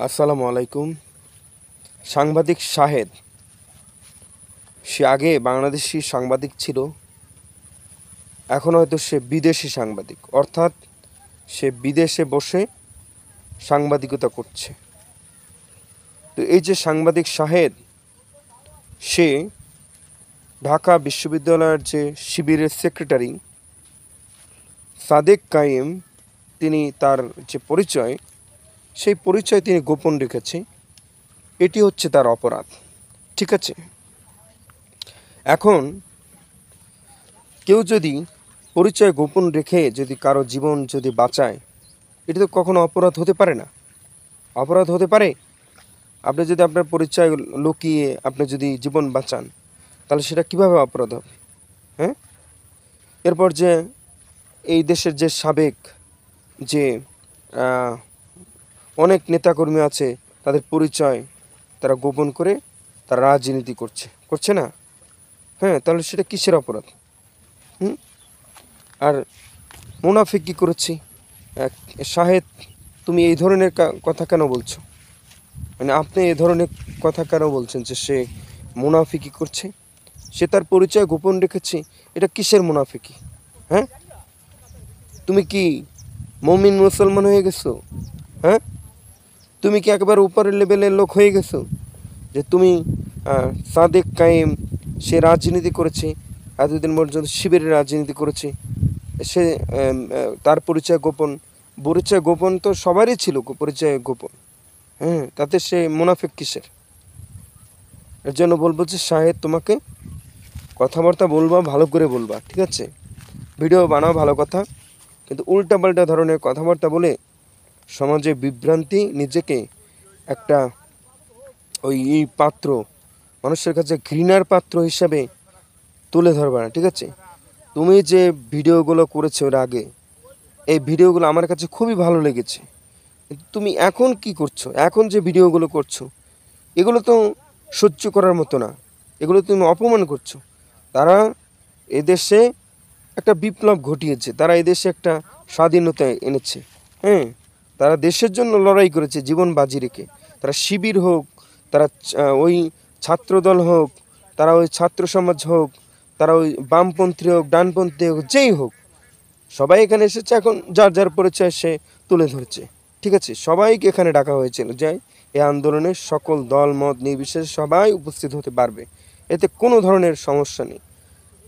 আসসালামু আলাইকুম। সাংবাদিক শাহেদ, সে আগে বাংলাদেশি সাংবাদিক ছিল, এখন হয়তো সে বিদেশি সাংবাদিক, অর্থাৎ সে বিদেশে বসে সাংবাদিকতা করছে। তো এই যে সাংবাদিক শাহেদ, সে ঢাকা বিশ্ববিদ্যালয়ের যে শিবিরের সেক্রেটারি সাদেক কায়েম, তিনি তার যে পরিচয়, সেই পরিচয় তিনি গোপন রেখেছে। এটি হচ্ছে তার অপরাধ, ঠিক আছে? এখন কেউ যদি পরিচয় গোপন রেখে যদি কারো জীবন যদি বাঁচায়, এটা তো কখনো অপরাধ হতে পারে না। অপরাধ হতে পারে? আপনি যদি আপনার পরিচয় লুকিয়ে আপনি যদি জীবন বাঁচান, তাহলে সেটা কিভাবে অপরাধ হবে? হ্যাঁ, এরপর যে এই দেশের যে সাবেক যে অনেক নেতাকর্মী আছে, তাদের পরিচয় তারা গোপন করে তারা রাজনীতি করছে না? হ্যাঁ, তাহলে সেটা কিসের অপরাধ? আর মুনাফিকি করেছি শাহেদ, তুমি এই ধরনের কথা কেন বলছো? মানে আপনি এই ধরনের কথা কেন বলছেন যে সে মুনাফিকি করছে? সে তার পরিচয় গোপন রেখেছে, এটা কিসের মুনাফিকি? হ্যাঁ, তুমি কি মুমিন মুসলমান হয়ে গেছো? হ্যাঁ, তুমি কি একেবারে উপরের লেভেলের লোক হয়ে গেছো যে তুমি সাদেক কায়েম, সে রাজনীতি করেছে, এতদিন পর্যন্ত শিবিরের রাজনীতি করেছে, সে তার পরিচয় গোপন। পরিচয় গোপন তো সবারই ছিল, পরিচয় গোপন। হ্যাঁ, তাতে সে মুনাফিক কিসের? এর জন্য বলবো যে শাহেদ, তোমাকে কথাবার্তা বলবা ভালো করে বলবা, ঠিক আছে? ভিডিও বানাও ভালো কথা, কিন্তু উল্টাপাল্টা ধরনের কথাবার্তা বলে সমাজে বিভ্রান্তি, নিজেকে একটা ওই পাত্র, মানুষের কাছে ঘৃণার পাত্র হিসাবে তুলে ধরবা না, ঠিক আছে? তুমি যে ভিডিওগুলো করেছো এর আগে, এই ভিডিওগুলো আমার কাছে খুবই ভালো লেগেছে। কিন্তু তুমি এখন কি করছো? এখন যে ভিডিওগুলো করছো, এগুলো তো সহ্য করার মতো না। এগুলো তুমি অপমান করছো। তারা এদেশে একটা বিপ্লব ঘটিয়েছে, তারা এদেশে একটা স্বাধীনতা এনেছে। হ্যাঁ, তারা দেশের জন্য লড়াই করেছে জীবন বাজি রেখে। তারা শিবির হোক, তারা ওই ছাত্রদল হোক, তারা ওই ছাত্র সমাজ হোক, তারা ওই বামপন্থী হোক, ডানপন্থী হোক, যেই হোক, সবাই এখানে এসেছে। এখন যার যার পরিচয় সে তুলে ধরছে, ঠিক আছে? সবাইকে এখানে ডাকা হয়েছিল যে এই আন্দোলনে সকল দল মত নির্বিশেষে সবাই উপস্থিত হতে পারবে, এতে কোনো ধরনের সমস্যা নেই।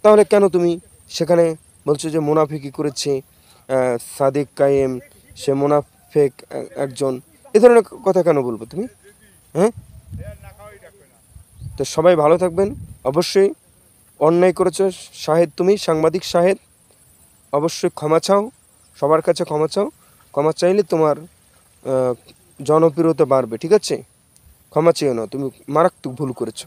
তাহলে কেন তুমি সেখানে বলছো যে মুনাফিকি করেছে সাদেক কায়েম, সে মুনাফেক একজন? এ ধরনের কথা কেন বলবো তুমি? হ্যাঁ, তো সবাই ভালো থাকবেন। অবশ্যই অন্যায় করেছো শাহেদ, তুমি সাংবাদিক শাহেদ, অবশ্যই ক্ষমা চাও, সবার কাছে ক্ষমা চাও। ক্ষমা চাইলে তোমার জনপ্রিয়তা বাড়বে, ঠিক আছে? ক্ষমা চেয়েও না, তুমি মারাত্মক ভুল করেছো।